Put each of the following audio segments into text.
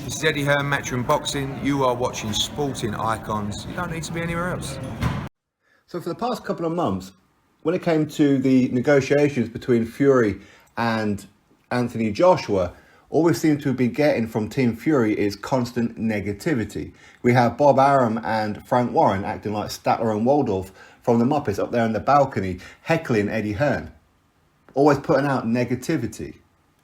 This is Eddie Hearn, Matchroom Boxing. You are watching Sporting Icons. You don't need to be anywhere else. So for the past couple of months, when it came to the negotiations between Fury and Anthony Joshua, all we seem to have been getting from Team Fury is constant negativity. We have Bob Arum and Frank Warren acting like Statler and Waldorf from the Muppets up there on the balcony, heckling Eddie Hearn. Always putting out negativity.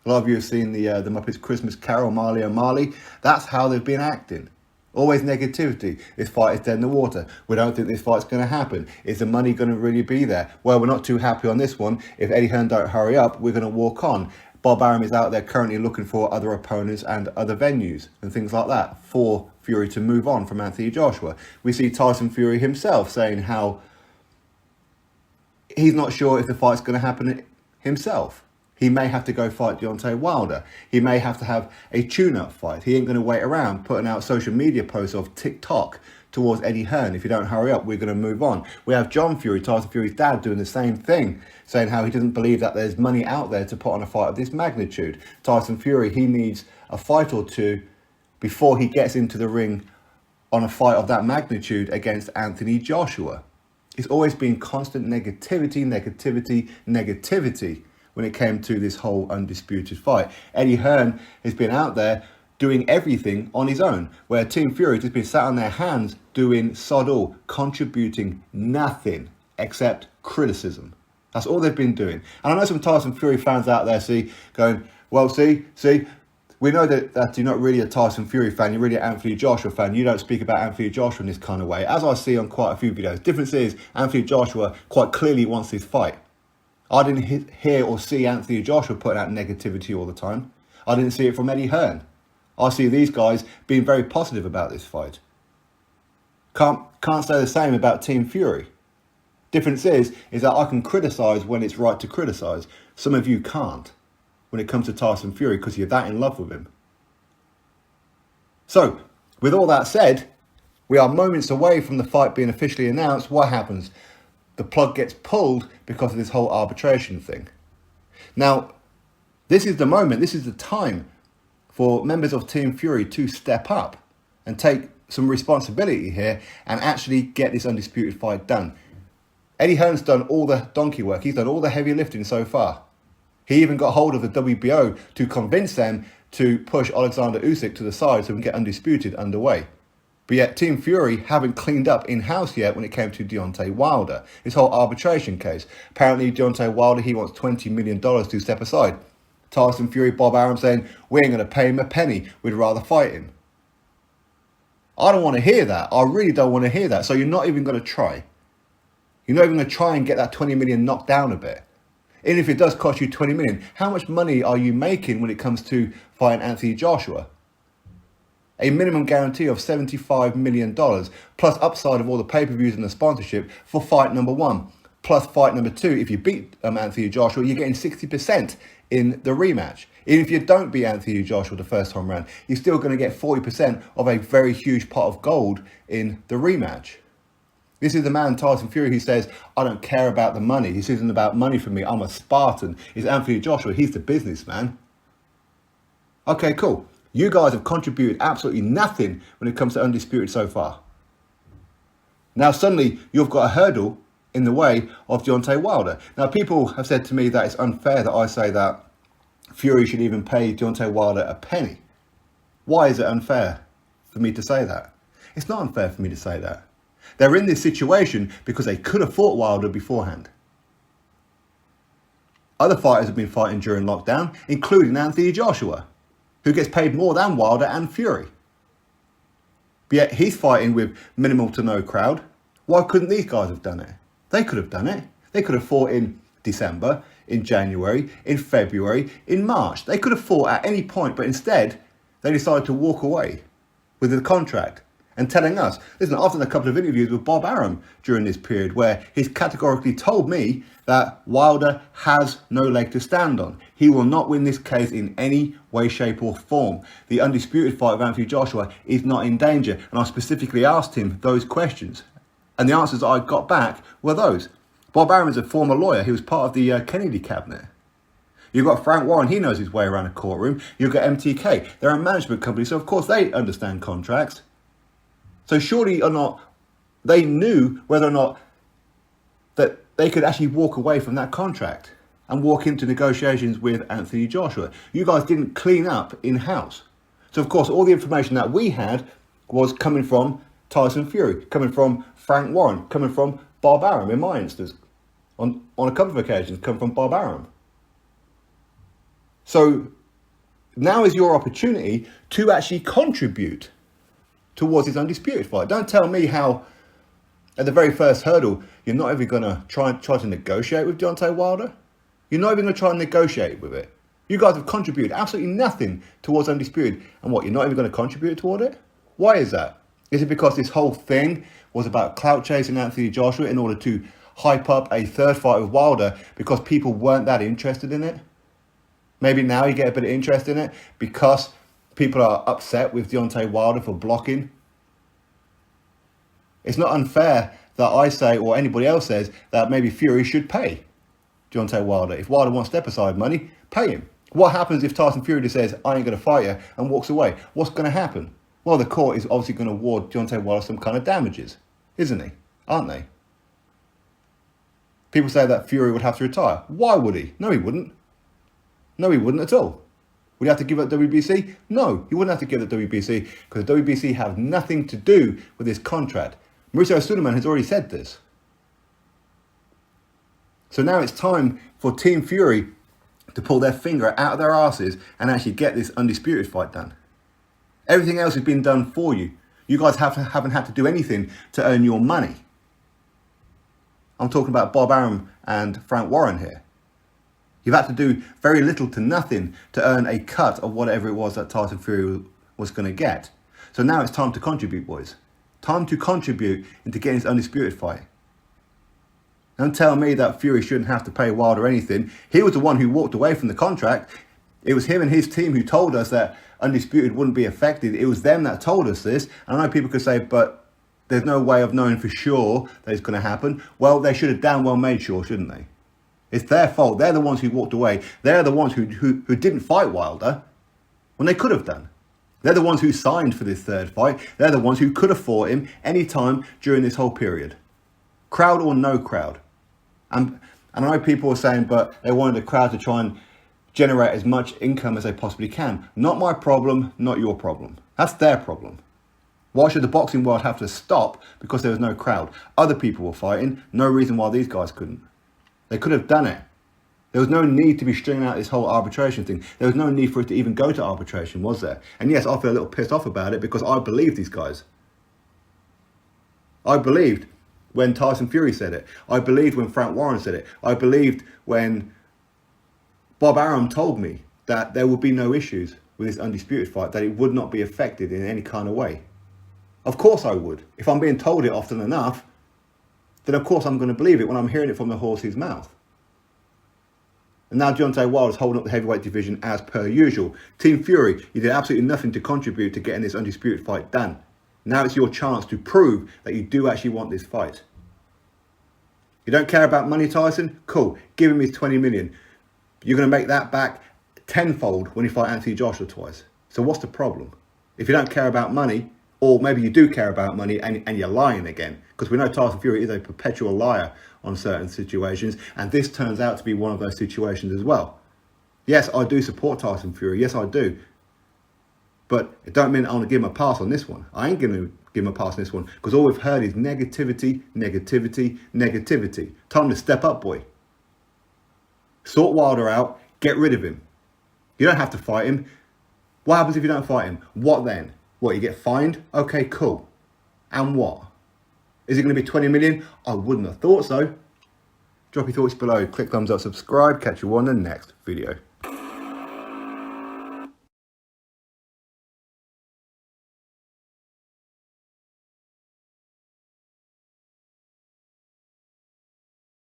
A lot of you have seen the Muppets Christmas Carol, Marley and Marley. That's how they've been acting. Always negativity. This fight is dead in the water. We don't think this fight's going to happen. Is the money going to really be there? Well, we're not too happy on this one. If Eddie Hearn don't hurry up, we're going to walk on. Bob Arum is out there currently looking for other opponents and other venues and things like that for Fury to move on from Anthony Joshua. We see Tyson Fury himself saying how he's not sure if the fight's going to happen himself. He may have to go fight Deontay Wilder. He may have to have a tune-up fight. He ain't going to wait around putting out social media posts of TikTok towards Eddie Hearn. If you don't hurry up, we're going to move on. We have John Fury, Tyson Fury's dad, doing the same thing, saying how he doesn't believe that there's money out there to put on a fight of this magnitude. Tyson Fury, he needs a fight or two before he gets into the ring on a fight of that magnitude against Anthony Joshua. It's always been constant negativity when it came to this whole undisputed fight. Eddie Hearn has been out there doing everything on his own, where Team Fury has just been sat on their hands doing sod all, contributing nothing except criticism. That's all they've been doing. And I know some Tyson Fury fans out there going, well, see, we know that you're not really a Tyson Fury fan, you're really an Anthony Joshua fan. You don't speak about Anthony Joshua in this kind of way. As I see on quite a few videos, difference is Anthony Joshua quite clearly wants this fight. I didn't hear or see Anthony Joshua putting out negativity all the time. I didn't see it from Eddie Hearn. I see these guys being very positive about this fight. Can't say the same about Team Fury. Difference is that I can criticise when it's right to criticise. Some of you can't when it comes to Tyson Fury because you're that in love with him. So, with all that said, we are moments away from the fight being officially announced. What happens? The plug gets pulled because of this whole arbitration thing. Now, this is the moment, this is the time for members of Team Fury to step up and take some responsibility here and actually get this undisputed fight done. Eddie Hearn's done all the donkey work. He's done all the heavy lifting so far. He even got hold of the WBO to convince them to push Alexander Usyk to the side so we can get undisputed underway. But yet Team Fury haven't cleaned up in-house yet when it came to Deontay Wilder. This whole arbitration case. Apparently Deontay Wilder, he wants $20 million to step aside. Tyson Fury, Bob Arum saying, we ain't going to pay him a penny. We'd rather fight him. I don't want to hear that. I really don't want to hear that. So you're not even going to try. You're not even going to try and get that 20 million knocked down a bit. Even if it does cost you 20 million, how much money are you making when it comes to fighting Anthony Joshua? A minimum guarantee of $75 million, plus upside of all the pay-per-views and the sponsorship for fight number 1. Plus fight number 2, if you beat Anthony Joshua, you're getting 60% in the rematch. Even if you don't beat Anthony Joshua the first time round, you're still going to get 40% of a very huge pot of gold in the rematch. This is the man, Tyson Fury, who says, I don't care about the money. This isn't about money for me. I'm a Spartan. It's Anthony Joshua. He's the businessman. Okay, cool. You guys have contributed absolutely nothing when it comes to undisputed so far. Now suddenly you've got a hurdle in the way of Deontay Wilder. Now people have said to me that it's unfair that I say that Fury should even pay Deontay Wilder a penny. Why is it unfair for me to say that? It's not unfair for me to say that. They're in this situation because they could have fought Wilder beforehand. Other fighters have been fighting during lockdown, including Anthony Joshua, who gets paid more than Wilder and Fury. But yet he's fighting with minimal to no crowd. Why couldn't these guys have done it? They could have done it. They could have fought in December, in January, in February, in March. They could have fought at any point, but instead they decided to walk away with the contract and telling us, listen, I've done a couple of interviews with Bob Arum during this period where he's categorically told me that Wilder has no leg to stand on. He will not win this case in any way, shape or form. The undisputed fight of Anthony Joshua is not in danger. And I specifically asked him those questions. And the answers I got back were those. Bob Arum is a former lawyer. He was part of the Kennedy cabinet. You've got Frank Warren, he knows his way around a courtroom. You've got MTK, they're a management company, so of course they understand contracts. So surely or not, they knew whether or not that they could actually walk away from that contract and walk into negotiations with Anthony Joshua. You guys didn't clean up in-house. So of course, all the information that we had was coming from Tyson Fury, coming from Frank Warren, coming from Bob Arum, in my instance. On a couple of occasions, come from Bob Arum. So now is your opportunity to actually contribute towards this undisputed fight. Don't tell me how, at the very first hurdle, you're not even going to try to negotiate with Deontay Wilder. You're not even going to try and negotiate with it. You guys have contributed absolutely nothing towards undisputed. And what, you're not even going to contribute toward it? Why is that? Is it because this whole thing was about clout chasing Anthony Joshua in order to hype up a third fight with Wilder because people weren't that interested in it? Maybe now you get a bit of interest in it because people are upset with Deontay Wilder for blocking. It's not unfair that I say, or anybody else says, that maybe Fury should pay Deontay Wilder. If Wilder wants step-aside money, pay him. What happens if Tyson Fury just says, I ain't going to fight you, and walks away? What's going to happen? Well, the court is obviously going to award Deontay Wilder some kind of damages, isn't he? Aren't they? People say that Fury would have to retire. Why would he? No, he wouldn't. No, he wouldn't at all. Would he have to give up WBC? No, he wouldn't have to give up WBC because the WBC have nothing to do with his contract. Mauricio Suleiman has already said this. So now it's time for Team Fury to pull their finger out of their asses and actually get this undisputed fight done. Everything else has been done for you. You guys haven't had to do anything to earn your money. I'm talking about Bob Arum and Frank Warren here. You've had to do very little to nothing to earn a cut of whatever it was that Tyson Fury was going to get. So now it's time to contribute, boys. Time to contribute into getting this undisputed fight. Don't tell me that Fury shouldn't have to pay Wilder anything. He was the one who walked away from the contract. It was him and his team who told us that undisputed wouldn't be affected. It was them that told us this. And I know people could say, but there's no way of knowing for sure that it's going to happen. Well, they should have damn well made sure, shouldn't they? It's their fault. They're the ones who walked away. They're the ones who didn't fight Wilder when they could have done. They're the ones who signed for this third fight. They're the ones who could have fought him any time during this whole period. Crowd or no crowd. And I know people are saying, but they wanted the crowd to try and generate as much income as they possibly can. Not my problem, not your problem. That's their problem. Why should the boxing world have to stop because there was no crowd? Other people were fighting. No reason why these guys couldn't. They could have done it. There was no need to be stringing out this whole arbitration thing. There was no need for it to even go to arbitration, was there? And yes, I feel a little pissed off about it because I believe these guys. I believed when Tyson Fury said it. I believed when Frank Warren said it. I believed when Bob Arum told me that there would be no issues with this undisputed fight, that it would not be affected in any kind of way. Of course I would. If I'm being told it often enough, then of course I'm going to believe it when I'm hearing it from the horse's mouth. And now Deontay Wilder is holding up the heavyweight division as per usual. Team Fury, you did absolutely nothing to contribute to getting this undisputed fight done. Now it's your chance to prove that you do actually want this fight. You don't care about money, Tyson? Cool. Give him his 20 million. You're going to make that back tenfold when you fight Anthony Joshua twice. So what's the problem? If you don't care about money, or maybe you do care about money and you're lying again, because we know Tyson Fury is a perpetual liar on certain situations, and this turns out to be one of those situations as well. Yes, I do support Tyson Fury. Yes, I do. But it don't mean I want to give him a pass on this one. I ain't going to give him a pass on this one, because all we've heard is negativity, negativity, negativity. Time to step up, boy. Sort Wilder out. Get rid of him. You don't have to fight him. What happens if you don't fight him? What then? What, you get fined? Okay, cool. And what? Is it going to be 20 million? I wouldn't have thought so. Drop your thoughts below. Click thumbs up, subscribe. Catch you on the next video.